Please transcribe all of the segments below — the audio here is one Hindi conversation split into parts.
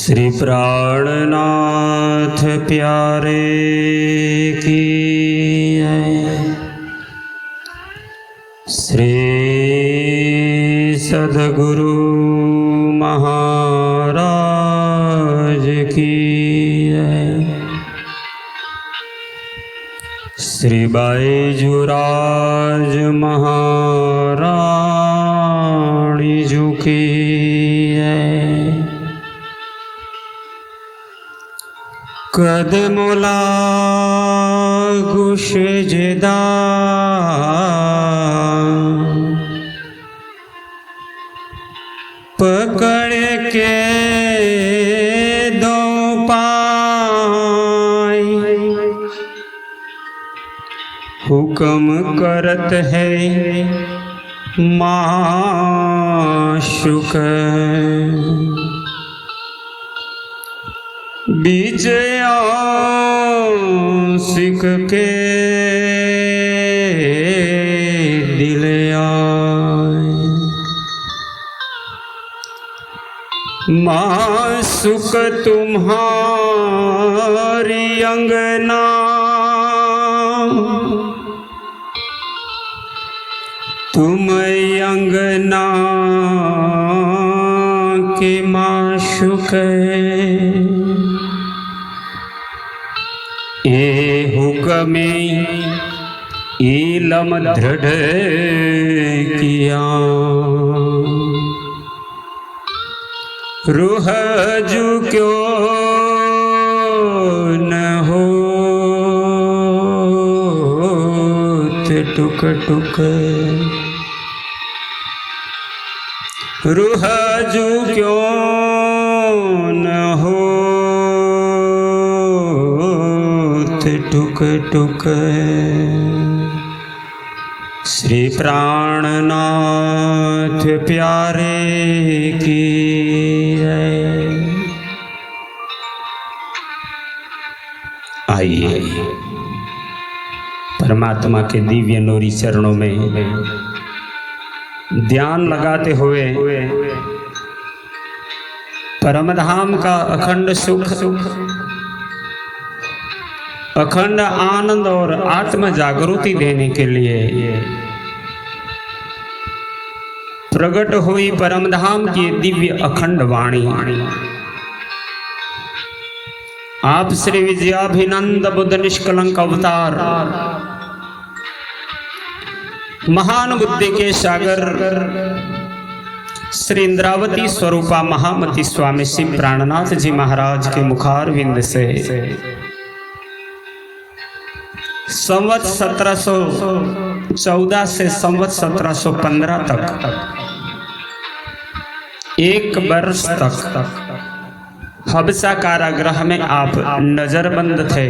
श्री प्राणनाथ प्यारे की जय। श्री सद्गुरु महाराज की जय। श्री बाईजुराज महारानी जी की जय। कदमोला गुशजदा पकड़ के दो पाय हुक्म करत है माशुक बीच सिख के दिल आए मासुक तुम्हारी अंगना तुम अंगना के माशुक ए हुक्मे इलम दृढ़ किया रूह जू क्यों न हो टुक टुक रूह जू क्यों न हो टुक टुक। श्री प्राणनाथ प्यारे की जय। आइए परमात्मा के दिव्य नूरी चरणों में ध्यान लगाते हुए परमधाम का अखंड सुख अखंड आनंद और आत्म जागृति देने के लिए प्रकट हुई परमधाम की दिव्य अखंड वाणी आप श्री विजयाभिनंद बुद्ध निष्कलंक अवतार महान बुद्धि के सागर श्री इंद्रावती स्वरूपा महामती स्वामी श्री प्राणनाथ जी महाराज के मुखारविंद से संवत 1714 से संवत 1715 तक एक वर्ष तक हबसा कारागृह में आप नजरबंद थे।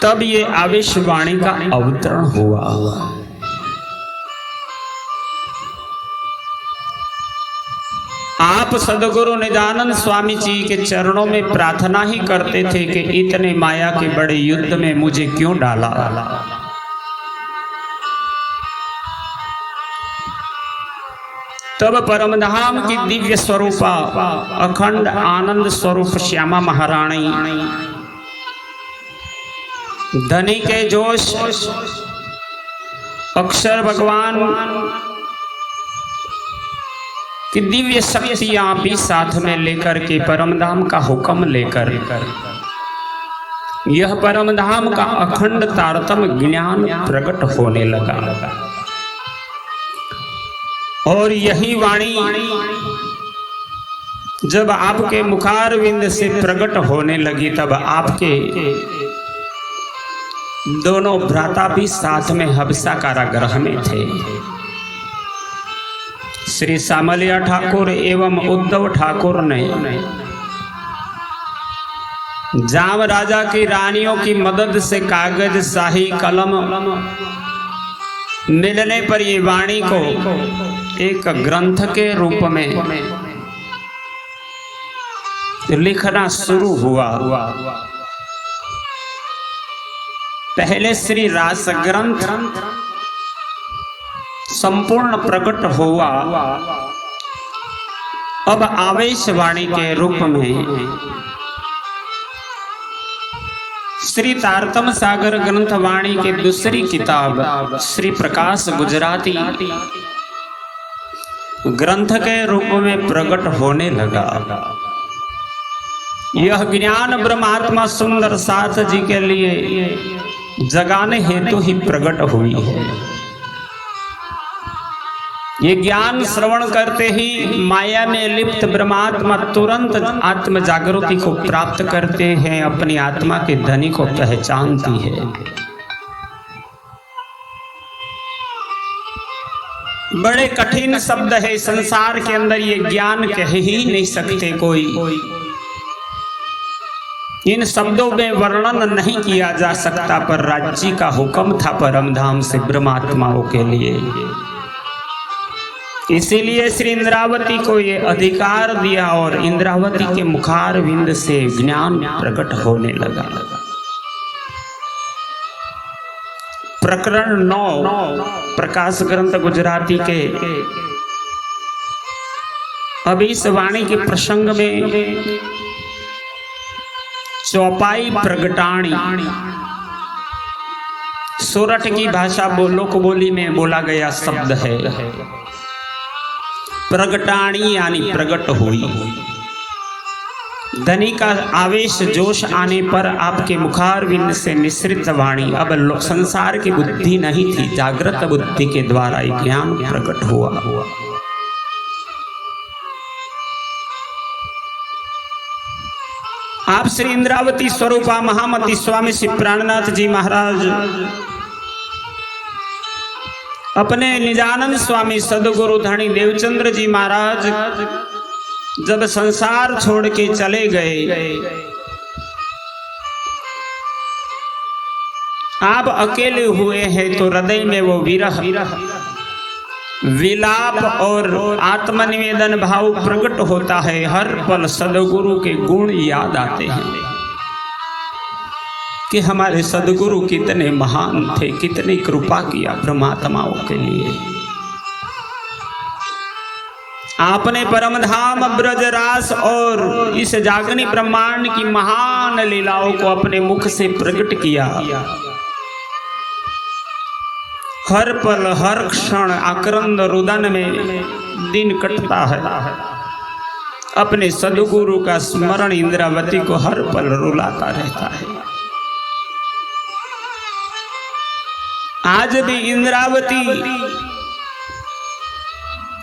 तब ये आवेशवाणी का अवतरण हुआ। आप सदगुरु निजानंद स्वामी जी के चरणों में प्रार्थना ही करते थे कि इतने माया के बड़े युद्ध में मुझे क्यों डाला। तब परमधाम की दिव्य स्वरूपा अखंड आनंद स्वरूप श्यामा महारानी धनी के जोश अक्षर भगवान कि दिव्य शक्तियां भी साथ में लेकर के परमधाम का हुक्म लेकर यह परमधाम का अखंड तारतम्य ज्ञान प्रकट होने लगा। और यही वाणी जब आपके मुखारविंद से प्रकट होने लगी तब आपके दोनों भ्राता भी साथ में हबसा कारागृह में थे। श्री सामलिया ठाकुर एवं उद्धव ठाकुर ने जाम राजा की रानियों की मदद से कागज शाही कलम मिलने पर ये वाणी को एक ग्रंथ के रूप में लिखना शुरू हुआ। पहले श्री रास ग्रंथ संपूर्ण प्रकट हुआ अब आवेशवाणी के रूप में श्री तारतम सागर ग्रंथवाणी के दूसरी किताब श्री प्रकाश गुजराती ग्रंथ के रूप में प्रकट होने लगा। यह ज्ञान ब्रह्मात्मा सुंदर साथ जी के लिए जगाने हेतु ही प्रकट हुई है। ये ज्ञान श्रवण करते ही माया में लिप्त ब्रह्मात्मा तुरंत आत्म जागृति को प्राप्त करते हैं, अपनी आत्मा के धनी को पहचानती है। बड़े कठिन शब्द है, संसार के अंदर ये ज्ञान कह ही नहीं सकते कोई। इन शब्दों में वर्णन नहीं किया जा सकता, पर राज्य का हुक्म था परम धाम से ब्रह्मात्माओं के लिए। इसीलिए श्री इंद्रावती को ये अधिकार दिया और इंद्रावती के मुखार विंद से ज्ञान प्रकट होने लगा। प्रकरण 9 प्रकाश ग्रंथ गुजराती के अब इस वाणी के प्रसंग में चौपाई प्रगटाणी सोरठ की भाषा लोक बोली में बोला गया शब्द है। प्रगटाणी यानी प्रकट हुई। धनी का आवेश जोश आने पर आपके मुखार विंद से निश्रित वाणी अब संसार की बुद्धि नहीं थी, जागृत बुद्धि के द्वारा ज्ञान प्रकट हुआ। आप श्री इंद्रावती स्वरूपा महामती स्वामी श्री प्राणनाथ जी महाराज अपने निजानंद स्वामी सदगुरु धनी देवचंद्र जी महाराज जब संसार छोड़ के चले गए, आप अकेले हुए हैं तो हृदय में वो विरह विलाप और आत्मनिवेदन भाव प्रकट होता है। हर पल सदगुरु के गुण याद आते हैं कि हमारे सदगुरु कितने महान थे, कितनी कृपा किया ब्रह्मात्माओं के लिए। आपने परमधाम ब्रजरास और इस जागनी ब्रह्मांड की महान लीलाओं को अपने मुख से प्रकट किया। हर पल हर क्षण आक्रंद रुदन में दिन कटता है। अपने सदगुरु का स्मरण इंद्रावती को हर पल रुलाता रहता है। आज भी इंद्रावती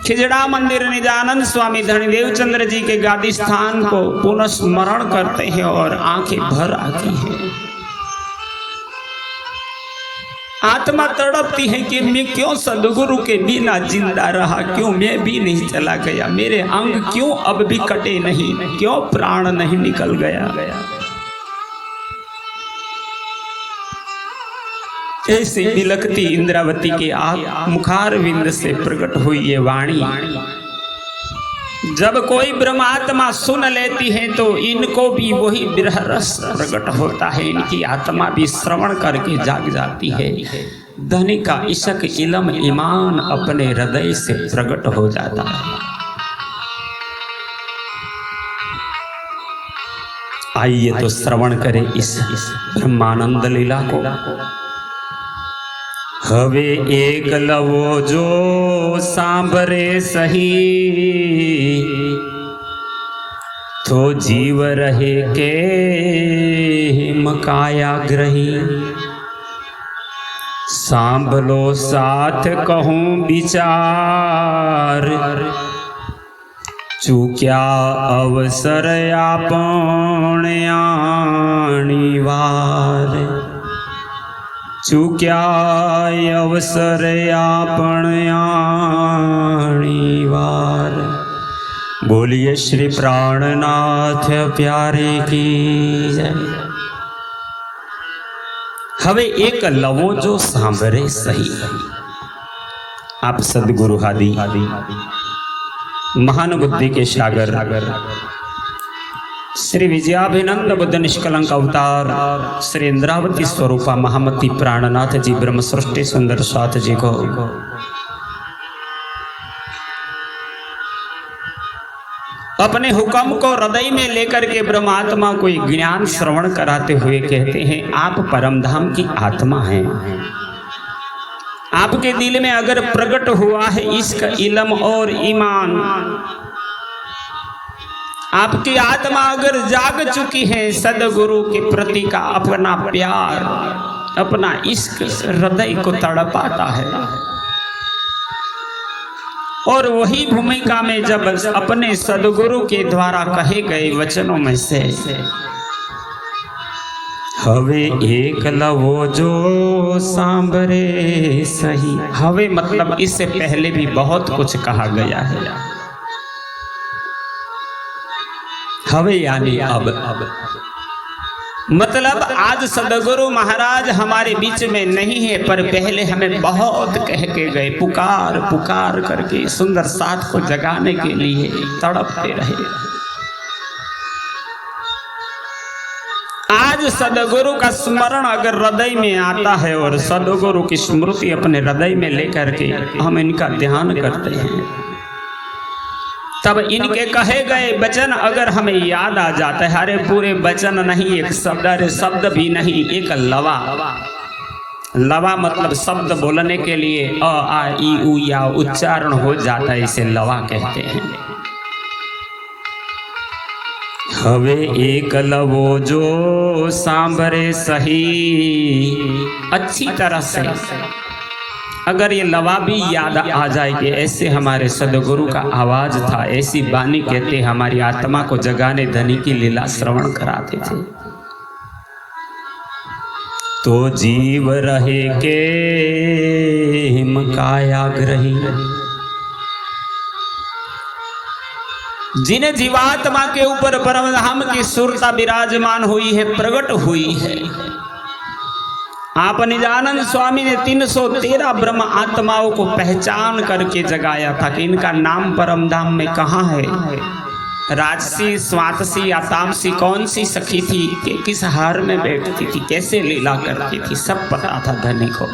खिजड़ा मंदिर निजानंद स्वामी धनी देवचंद्र जी के गादी स्थान को पुनः स्मरण करते हैं और आंखें भर आती हैं। आत्मा तड़पती है कि मैं क्यों सदगुरु के बिना जिंदा रहा, क्यों मैं भी नहीं चला गया, मेरे अंग क्यों अब भी कटे नहीं, क्यों प्राण नहीं निकल गया। ऐसे बिलखती इंद्रावती के मुखार विंद से प्रकट हुई ये वाणी जब कोई ब्रह्मात्मा सुन लेती है तो इनको भी वही विरह रस प्रकट होता है। इनकी आत्मा भी श्रवण करके जाग जाती है। धनी का इशक इलम ईमान अपने हृदय से प्रकट हो जाता है। आइए तो श्रवण करें इस ब्रह्मानंद लीला को। हवे एक लवो जो सांभरे सही, तो जीव रहे के मकाया ग्रही। सांभलो साथ कहूँ विचार, चूक्या अवसर आपन आनिवार। चूक्या अवसर आपन आनिवार। बोलिए श्री प्राणनाथ प्यारे की जय। हवे एक लवो जो सांभरे सही। आप सदगुरु आदि महान बुद्धि के सागर श्री विजयाभिनंद बुद्ध निष्कलंक अवतार श्री इंद्रावती स्वरूपा महामती प्राणनाथ जी ब्रह्म सृष्टि सुंदर साथ जी को अपने हुक्म को हृदय में लेकर के ब्रह्मात्मा को ज्ञान श्रवण कराते हुए कहते हैं, आप परमधाम की आत्मा हैं। आपके दिल में अगर प्रकट हुआ है इश्क, इल्म और ईमान, आपकी आत्मा अगर जाग चुकी है सदगुरु के प्रति का अपना प्यार, अपना इश्क हृदय को तड़पाता है, और वही भूमिका में जब अपने सदगुरु के द्वारा कहे गए वचनों में से हवे एक लवो जो सांबरे सही, हवे मतलब इससे पहले भी बहुत कुछ कहा गया है। हवे यानी अब मतलब आज सदगुरु महाराज हमारे बीच में नहीं है, पर पहले हमें बहुत कह के गए, पुकार पुकार करके सुंदर साथ को जगाने के लिए तड़पते रहे। आज सदगुरु का स्मरण अगर हृदय में आता है और सदगुरु की स्मृति अपने हृदय में लेकर के हम इनका ध्यान करते हैं, तब इनके कहे गए वचन अगर हमें याद आ जाता है, अरे पूरे वचन नहीं, एक शब्द, अरे शब्द भी नहीं, एक लवा। लवा मतलब शब्द बोलने के लिए अ आ ई उ या उच्चारण हो जाता है, इसे लवा कहते हैं। हवे एक लवो जो सांभरे सही, अच्छी तरह से अगर ये लवा भी याद आ जाए कि ऐसे हमारे सदगुरु का आवाज था, ऐसी बानी कहते हमारी आत्मा को जगाने धनी की लीला श्रवण कराते थे, तो जीव रहे के हिम कायाग्रही। जिन्हें जीवात्मा के ऊपर परमधाम की सुरता विराजमान हुई है, प्रकट हुई है। आप निजानंद स्वामी ने 313 ब्रह्म आत्माओं को पहचान करके जगाया था कि इनका नाम परमधाम में कहाँ है। राजसी, स्वातसी या तामसी कौन सी सखी थी, कि किस हार में बैठती थी, कैसे लीला करती थी, सब पता था धनी को।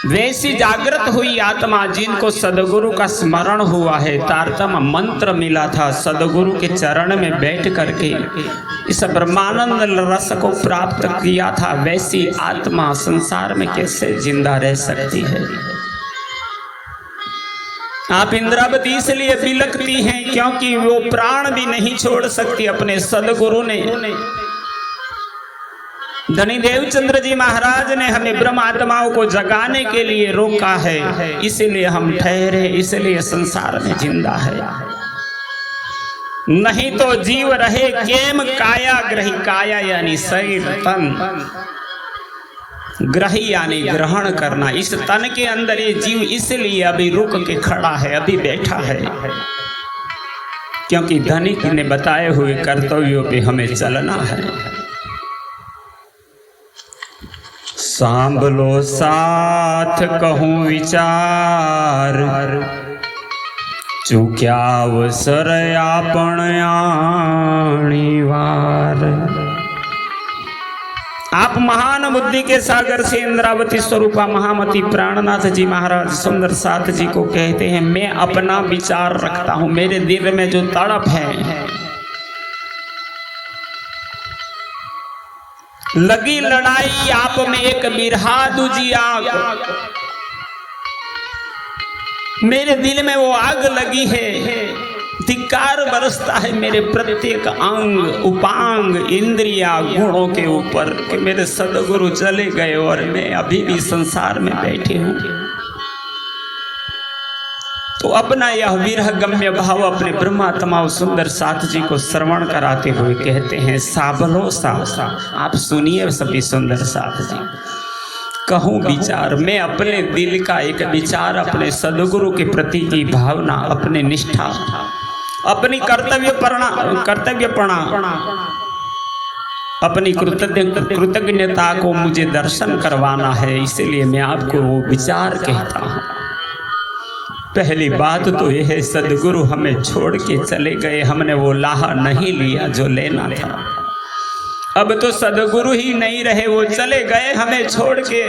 वैसी जागृत हुई आत्मा जिनको सदगुरु का स्मरण हुआ है, तारतम मंत्र मिला था, सदगुरु के चरण में बैठ करके इस ब्रह्मानंद रस को प्राप्त किया था, वैसी आत्मा संसार में कैसे जिंदा रह सकती है। आप इंद्रावती इसलिए बिलखती हैं क्योंकि वो प्राण भी नहीं छोड़ सकती। अपने सदगुरु ने, धनी देवचंद्र जी महाराज ने हमें ब्रह्म आत्माओं को जगाने के लिए रोका है, इसलिए हम ठहरे, इसलिए संसार में जिंदा है। नहीं तो जीव रहे केम काया ग्रही, काया यानी शरीर, तन, ग्रही यानी ग्रहण करना। इस तन के अंदर ये जीव इसलिए अभी रुक के खड़ा है, अभी बैठा है, क्योंकि धनिक ने बताए हुए कर्तव्यों पे हमें चलना है। सांभलो साथ कहूँ विचार, चूक्या अवसर आपण आणी वार। आप महान बुद्धि के सागर से इंद्रावती स्वरूपा महामती प्राणनाथ जी महाराज सुंदर साथ जी को कहते हैं, मैं अपना विचार रखता हूं, मेरे दिल में जो तड़प है, लगी लड़ाई आप में एक बिरहा दूजी आग, मेरे दिल में वो आग लगी है, धिक्कार बरसता है मेरे प्रत्येक अंग उपांग इंद्रिया गुणों के ऊपर कि मेरे सदगुरु चले गए और मैं अभी भी संसार में बैठे हूं। तो अपना यह विरह गम्य भाव अपने ब्रह्मात्मा सुंदर साथ जी को श्रवण कराते हुए कहते हैं, साबलो सा। आप सुनिए सभी सुंदर साथ जी, कहूँ विचार, मैं अपने दिल का एक विचार, अपने सदगुरु के प्रति की भावना, अपने निष्ठा, अपनी कर्तव्यपणा, अपनी कृतज्ञता को मुझे दर्शन करवाना है, इसलिए मैं आपको वो विचार कहता हूँ। पहली बात तो यह है, सदगुरु हमें छोड़ के चले गए, हमने वो लाहा नहीं लिया जो लेना था। अब तो सदगुरु ही नहीं रहे, वो चले गए हमें छोड़ के,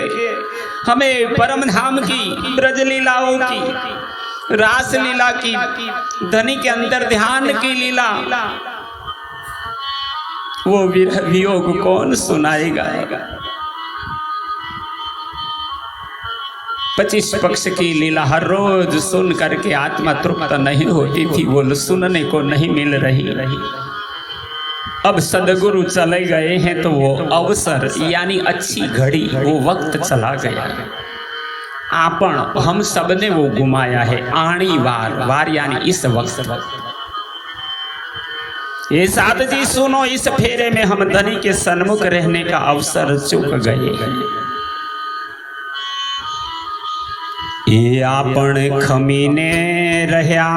हमें परम धाम की ब्रज लीलाओं की रास लीला की, धनी के अंदर ध्यान की लीला, वो विरह वियोग कौन सुनाएगा। 25 पक्ष की लीला हर रोज सुन करके आत्मा तृप्त नहीं होती थी, वो सुनने को नहीं मिल रही। अब सदगुरु चले गए हैं तो वो अवसर यानी अच्छी घड़ी, वो वक्त चला गया। आपन हम सब ने वो गुमाया है। आणी वार यानी इस वक्त। ये साथ जी सुनो, इस फेरे में हम धनी के सन्मुख रहने का अवसर चूक गए हैं। ये आपन खमीने रह्या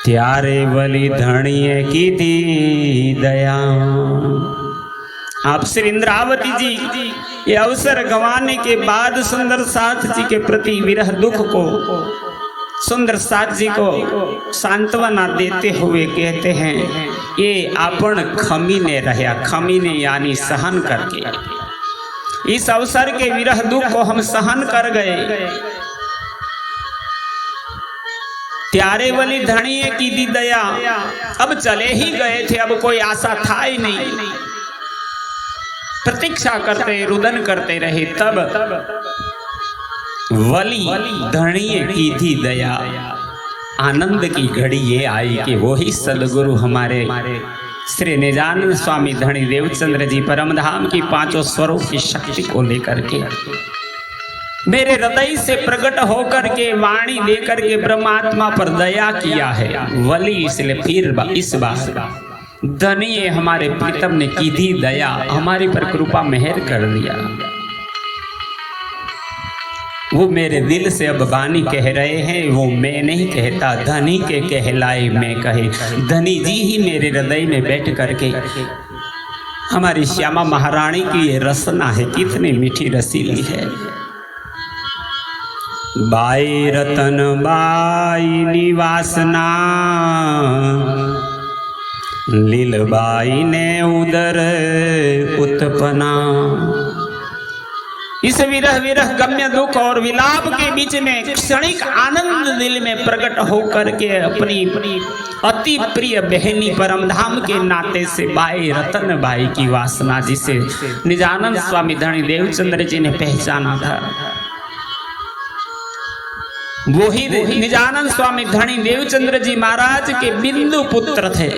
त्यारे वली धणिये की दी दया। आप श्री इंद्रावती जी ये अवसर गंवाने के बाद सुंदर साथ जी के प्रति विरह दुख को सुंदर साथ जी को सांत्वना देते हुए कहते हैं, ये आपन खमीने रह्या। खमीने यानी सहन करके, इस अवसर के विरह दुख को हम सहन कर गए। त्यारे वाली धणिये की दी दया, अब चले ही गए थे, अब कोई आशा था ही नहीं। प्रतीक्षा करते रुदन करते रहे, तब वली धणिये की थी दया। आनंद की घड़ी ये आई कि वही सदगुरु हमारे श्री निजानंद स्वामी धनी देवचंद्र जी परमधाम की पांचों स्वरों की शक्ति को लेकर के मेरे हृदय से प्रकट होकर के वाणी देकर के ब्रह्मात्मा पर दया किया है। वली इसलिए फिर इस बार धनी हमारे प्रीतम ने की थी दया, हमारी पर कृपा मेहर कर दिया। वो मेरे दिल से अब वाणी कह रहे हैं, वो मैं नहीं कहता, धनी के कहलाए मैं कहे। धनी जी ही मेरे हृदय में बैठ करके हमारी श्यामा महारानी की ये रसना है, कितनी मीठी रसीली है। बाई रतन बाई निवासना, लीलबाई ने उदर उत्पना। इस विरह विरह गम्य दुख और विलाप के बीच में क्षणिक आनंद दिल में प्रकट होकर के अपनी अति प्रिय बहनी परमधाम के नाते से बाई रतन बाई की वासना, जिसे निजानंद स्वामी धनी देवचंद्र जी ने पहचाना था, वही निजानंद स्वामी धनी देवचंद्र जी महाराज के बिंदु पुत्र थे।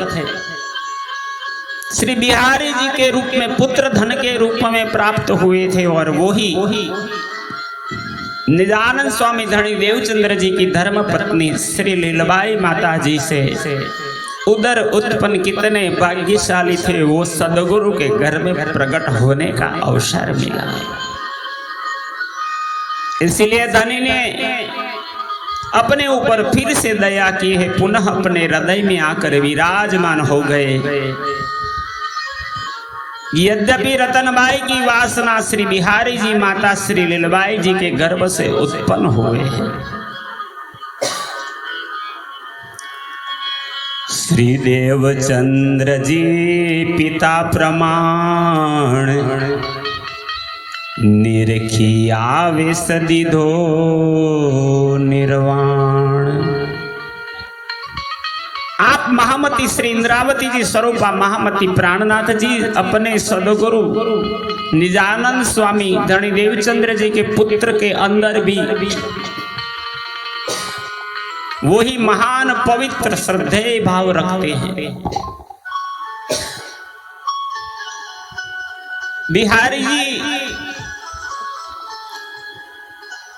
श्री बिहारी जी के रूप में पुत्र धन के रूप में प्राप्त हुए थे, और वही निजानंद स्वामी धनी देवचंद्र जी की धर्म पत्नी श्री लीलाबाई माता जी से उदर उत्पन्न कितने भाग्यशाली थे। वो सदगुरु के घर में प्रकट होने का अवसर मिला। इसलिए धनी ने अपने ऊपर फिर से दया की है, पुनः अपने हृदय में आकर विराजमान हो गए। यद्यपि रतनबाई की वासना श्री बिहारी जी माता श्री लीलाबाई जी के गर्भ से उत्पन्न हुए हैं। श्री देवचंद्र जी पिता प्रमाण, निरखी आवे सदी धो निर्वाण। आप महामती श्री इंद्रावती जी स्वरूपा महामती प्राणनाथ जी अपने सदगुरु निजानंद स्वामी धनी देवचंद्र जी के पुत्र के अंदर भी वही महान पवित्र श्रद्धेय भाव रखते हैं। बिहारी जी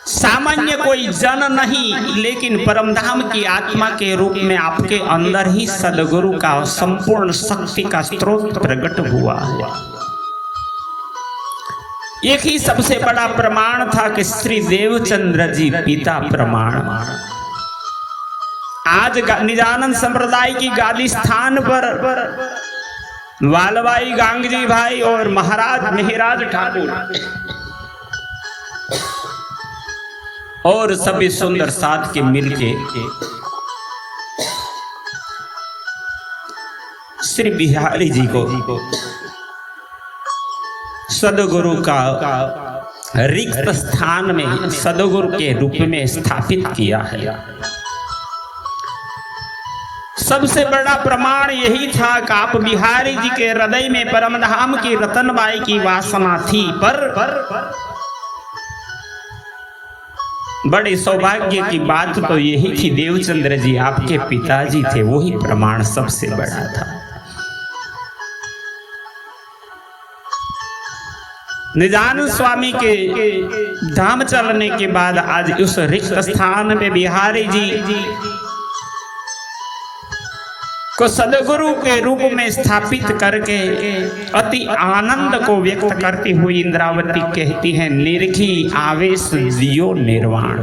सामान्य कोई जन नहीं, लेकिन परमधाम की आत्मा के रूप में आपके अंदर ही सदगुरु का संपूर्ण शक्ति का स्रोत प्रकट हुआ है। एक ही सबसे बड़ा प्रमाण था कि श्री देवचंद्र जी पिता प्रमाण। आज निजानंद संप्रदाय की गादी स्थान पर वालबाई गांगजी भाई और महाराज मेहराज ठाकुर और सभी सुंदर साथ के मिलके श्री बिहारी जी को सदगुरु का रिक्त स्थान में सदगुरु के रूप में स्थापित किया है। सबसे बड़ा प्रमाण यही था कि आप बिहारी जी के हृदय में परमधाम की रतनबाई की वासना थी, पर बड़े सौभाग्य की बात तो यही थी देवचंद्र जी आपके पिताजी थे, वही प्रमाण सबसे बड़ा था। निजानंद स्वामी के धाम चलने के बाद आज उस रिक्त स्थान में बिहारी जी को सदगुरु के रूप में स्थापित करके अति आनंद को व्यक्त करती हुई इंद्रावती कहती है, निरखी आवेश दियो निर्वाण।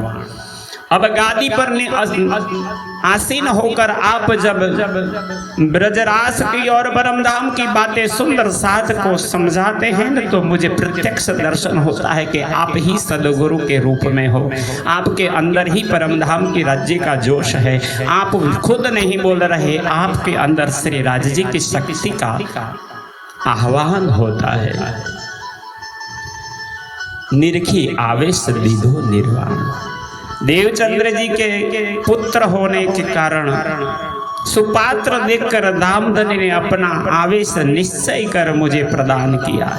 अब गादी पर आसीन होकर आप जब ब्रजरास की और परमधाम की बातें सुंदर साध को समझाते हैं न, तो मुझे प्रत्यक्ष दर्शन होता है कि आप ही सदगुरु के रूप में हो, आपके अंदर ही परमधाम की राज्य का जोश है। आप खुद नहीं बोल रहे, आपके अंदर श्री राज जी की शक्ति का आह्वान होता है। निरखी आवेश दीधो निर्वाण। देवचंद्र जी के पुत्र होने के कारण सुपात्र देखकर धामधनी ने अपना आवेश निश्चय कर मुझे प्रदान किया।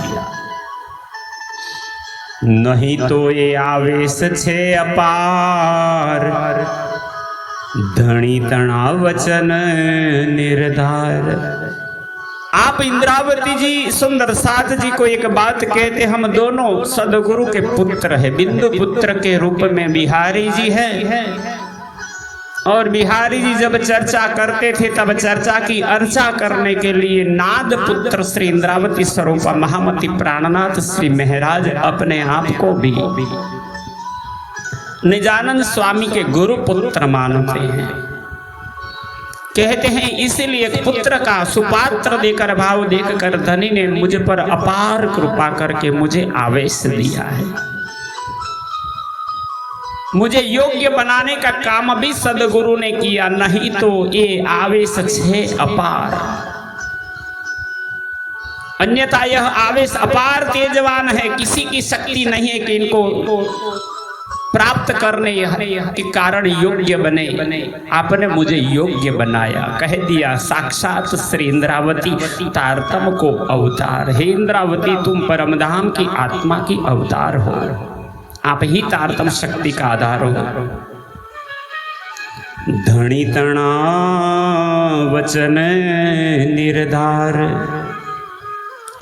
नहीं तो ये आवेश छे अपार, धनी तना वचन निर्धार। आप इंद्रावती जी सुंदर साथ जी को एक बात कहते, हम दोनों सदगुरु के पुत्र हैं। बिंदु पुत्र के रूप में बिहारी जी हैं, और बिहारी जी जब चर्चा करते थे तब चर्चा की अर्चा करने के लिए नाद पुत्र श्री इंद्रावती स्वरूपा महामती प्राणनाथ श्री महाराज अपने आप को भी निजानंद स्वामी के गुरु पुत्र मानते हैं। कहते हैं इसलिए पुत्र का सुपात्र देकर भाव देखकर धनी ने मुझ पर अपार कृपा करके मुझे आवेश दिया है। मुझे योग्य बनाने का काम भी सदगुरु ने किया, नहीं तो ये आवेश छे अपार। अन्यथा यह आवेश अपार तेजवान है, किसी की शक्ति नहीं है कि इनको प्राप्त करने के कारण योग्य बने। आपने मुझे योग्य बनाया, कह दिया साक्षात श्री इंद्रावती तारतम को अवतार। हे इंद्रावती, तुम परमधाम की आत्मा की अवतार हो, आप ही तारतम शक्ति का आधार हो। धनी तना वचन निर्धार।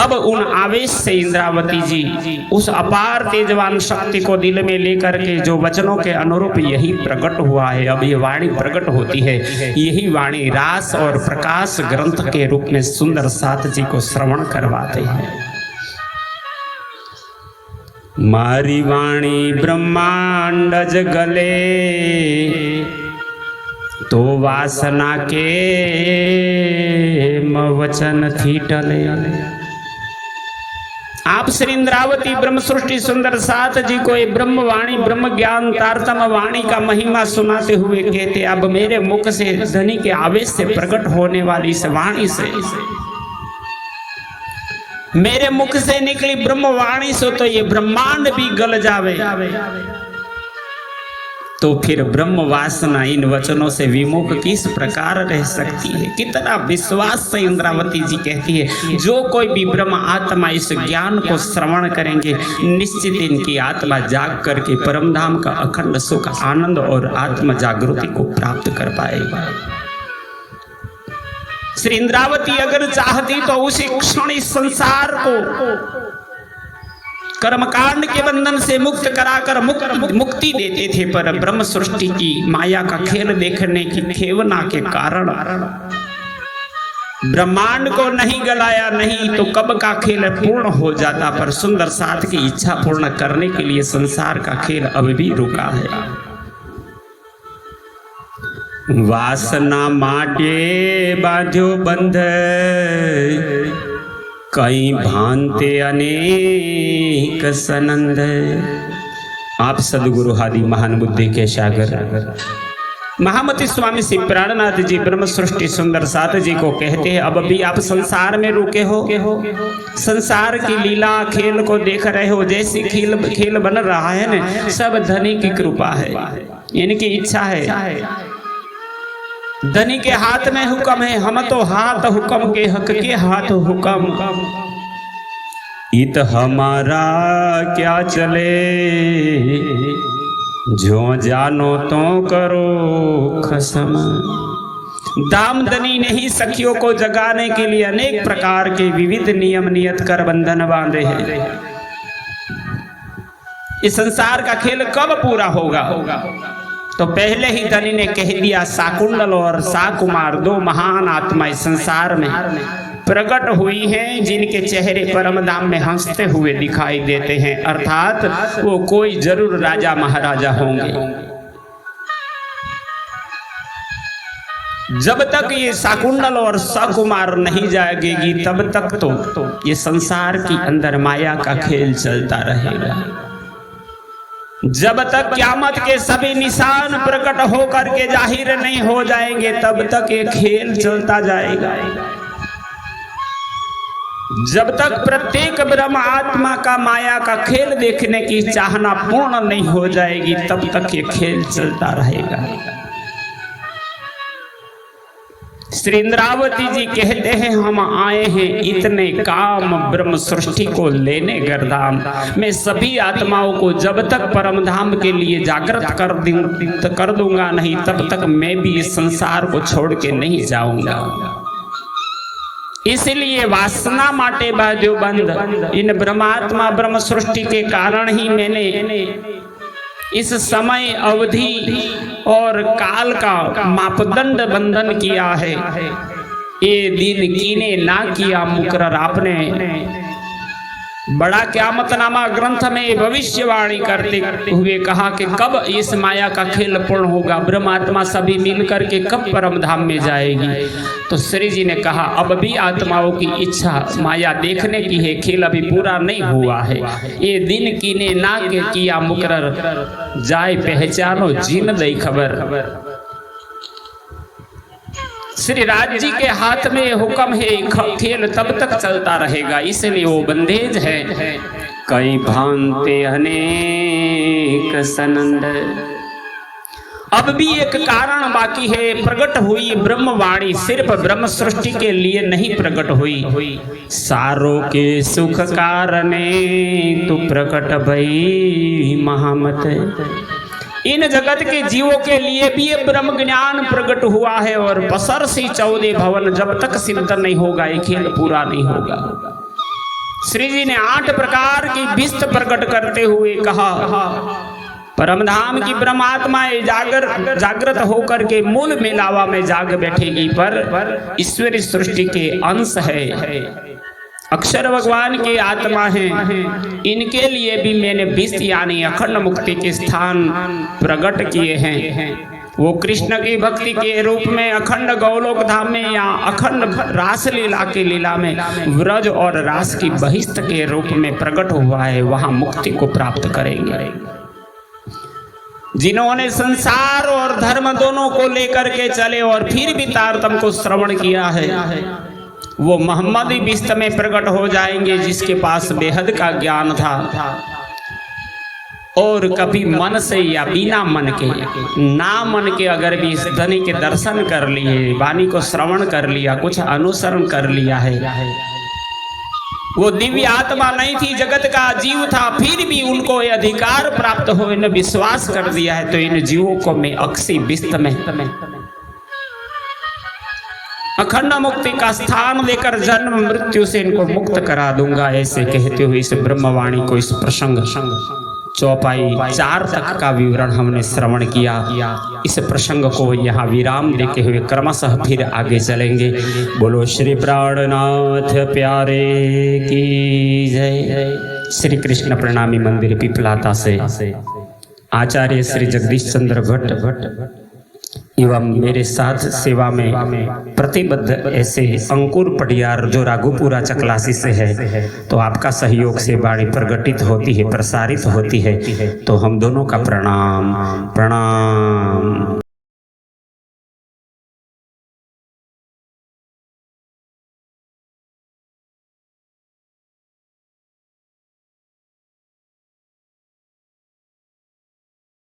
अब उन आवेश से इंद्रावती जी उस अपार तेजवान शक्ति को दिल में लेकर के जो वचनों के अनुरूप यही प्रकट हुआ है, अब ये वाणी प्रकट होती है। यही वाणी रास और प्रकाश ग्रंथ के रूप में सुंदर साथ जी को श्रवण करवाते हैं। मारी वाणी ब्रह्मांड जगले, तो वासना के वचन थी टले। आप श्री इंद्रावती ब्रह्म सृष्टि सुंदर साथ जी को ये ब्रह्म वाणी ब्रह्म ज्ञान तारतम वाणी का महिमा सुनाते हुए कहते, अब मेरे मुख से धनी के आवेश से प्रकट होने वाली इस वाणी से, मेरे मुख से निकली ब्रह्म वाणी से तो ये ब्रह्मांड भी गल जावे, तो फिर ब्रह्म वासना इन वचनों से विमुख किस प्रकार रह सकती है। कितना विश्वास से इंद्रावती जी कहती है, जो कोई भी ब्रह्म आत्मा इस ज्ञान को श्रवण करेंगे, निश्चित इनकी आत्मा जाग करके परमधाम का अखंड सुख आनंद और आत्म जागृति को प्राप्त कर पाएगा। श्री इंद्रावती अगर चाहती तो उसी क्षण इस संसार को कर्मकांड के बंधन से मुक्त कराकर मुक्ति देते थे, पर ब्रह्म सृष्टि की माया का खेल देखने की खेवना के कारण ब्रह्मांड को नहीं गलाया, नहीं तो कब का खेल पूर्ण हो जाता। पर सुंदर साथ की इच्छा पूर्ण करने के लिए संसार का खेल अब भी रुका है। वासना माटे बाध्यो बंध, कई भांते अनेक सनंद। आप सदगुरु हादि महान बुद्धि के सागर महामती स्वामी श्री प्राणनाथ जी ब्रह्म सृष्टि सुंदर साथ जी को कहते हैं, अब भी आप संसार में रुके हो, संसार की लीला खेल को देख रहे हो। जैसी खेल बन रहा है ना, सब धनी की कृपा है, इनकी इच्छा है। धनी के हाथ में हुक्म है, हम तो हाथ हुक्म के हक के हाथ हुक्म। इत हमारा क्या चले, जो जानो तो करो खसम। दामदनी ने ही सखियों को जगाने के लिए अनेक प्रकार के विविध नियम नियत कर बंधन बांधे हैं। इस संसार का खेल कब पूरा होगा? तो पहले ही धनी ने कह दिया, शाकुंतल और शाकुमार दो महान आत्माएं संसार में प्रकट हुई हैं, जिनके चेहरे परम धाम में हंसते हुए दिखाई देते हैं, अर्थात वो कोई जरूर राजा महाराजा होंगे। जब तक ये शाकुंतल और शाकुमार नहीं जागेगी, तब तक तो ये संसार के अंदर माया का खेल चलता रहेगा। जब तक क़यामत के सभी निशान प्रकट होकर के जाहिर नहीं हो जाएंगे, तब तक ये खेल चलता जाएगा। जब तक प्रत्येक ब्रह्म आत्मा का माया का खेल देखने की चाहना पूर्ण नहीं हो जाएगी, तब तक ये खेल चलता रहेगा। श्री इंद्रावती जी कहते हैं, हम आए हैं इतने काम ब्रह्म सृष्टि को लेने गर्दाम। मैं सभी आत्माओं को जब तक परम धाम के लिए जागृत कर दूंगा नहीं, तब तक मैं भी इस संसार को छोड़ के नहीं जाऊंगा। इसलिए वासना माटे बाध्यो बंद, इन ब्रह्मात्मा ब्रह्म सृष्टि के कारण ही मैंने इस समय अवधि और काल का मापदंड बंधन किया है। ये दिन कीने ना किया मुकर्रर। आपने बड़ा क़यामतनामा ग्रंथ में भविष्यवाणी करते हुए कहा कि कब इस माया का खेल पूर्ण होगा, ब्रह्मात्मा सभी मिलकर के कब परम धाम में जाएगी। तो श्री जी ने कहा, अब भी आत्माओं की इच्छा माया देखने की है, खेल अभी पूरा नहीं हुआ है। ये दिन कीने ना के किया मुकर्रर, जाए पहचानो जिन दई खबर। श्री राज जी के हाथ में हुक्म है, खेल तब तक चलता रहेगा, इसलिए वो बंदेज है। कई भांते अनेक सनंद। अब भी एक कारण बाकी है। प्रकट हुई ब्रह्मवाणी सिर्फ ब्रह्म सृष्टि के लिए नहीं प्रकट हुई, सारों के सुख कारणे तू प्रकट भई महामत। इन जगत के जीवों के लिए भी ये ब्रह्म ज्ञान प्रकट हुआ है। और बसर सी 14 भवन, जब तक सिद्ध नहीं होगा ये खेल पूरा नहीं होगा। श्री जी ने 8 प्रकार की विस्त प्रकट करते हुए कहा, परमधाम की ब्रह्मात्माएं जागृत होकर के मूल मिलावा में जाग बैठेगी, पर ईश्वरी सृष्टि के अंश है, अक्षर भगवान के आत्मा हैं। इनके लिए भी मैंने 20 यानी अखंड मुक्ति के स्थान प्रकट किए हैं। वो कृष्ण की भक्ति के रूप में अखंड गौलोक धाम में या अखंड रास लीला के लीला में व्रज और रास की बहिष्ठ के रूप में प्रकट हुआ है, वहां मुक्ति को प्राप्त करेंगे। जिन्होंने संसार और धर्म दोनों को लेकर के चले और फिर भी तारतम्य को श्रवण किया है, वो मोहम्मदी बिस्त में प्रकट हो जाएंगे, जिसके पास बेहद का ज्ञान था और कभी मन से या बिना मन के, ना मन के अगर भी इस धनी के दर्शन कर लिए, वाणी को श्रवण कर लिया, कुछ अनुसरण कर लिया है, वो दिव्य आत्मा नहीं थी, जगत का जीव था, फिर भी उनको ये अधिकार प्राप्त हो, इन्हें विश्वास कर दिया है, तो इन जीवों को मैं अक्षी बिस्त में अखंड मुक्ति का स्थान देकर जन्म मृत्यु से इनको मुक्त करा दूंगा। ऐसे कहते हुए इस ब्रह्मवाणी को, इस प्रसंग चौपाई 4 तक का विवरण हमने श्रवण किया। इस प्रसंग को यहाँ विराम देते हुए क्रमशः फिर आगे चलेंगे। बोलो श्री प्राणनाथ प्यारे की जय। श्री कृष्ण प्रणामी मंदिर पिपलाता से आचार्य श्री जगदीश चंद्र भट्ट एवं मेरे साथ सेवा में प्रतिबद्ध ऐसे अंकुर पटियार जो राघोपुरा चकलासी से है, तो आपका सहयोग से वाणी प्रगटित होती है, प्रसारित होती है, तो हम दोनों का प्रणाम।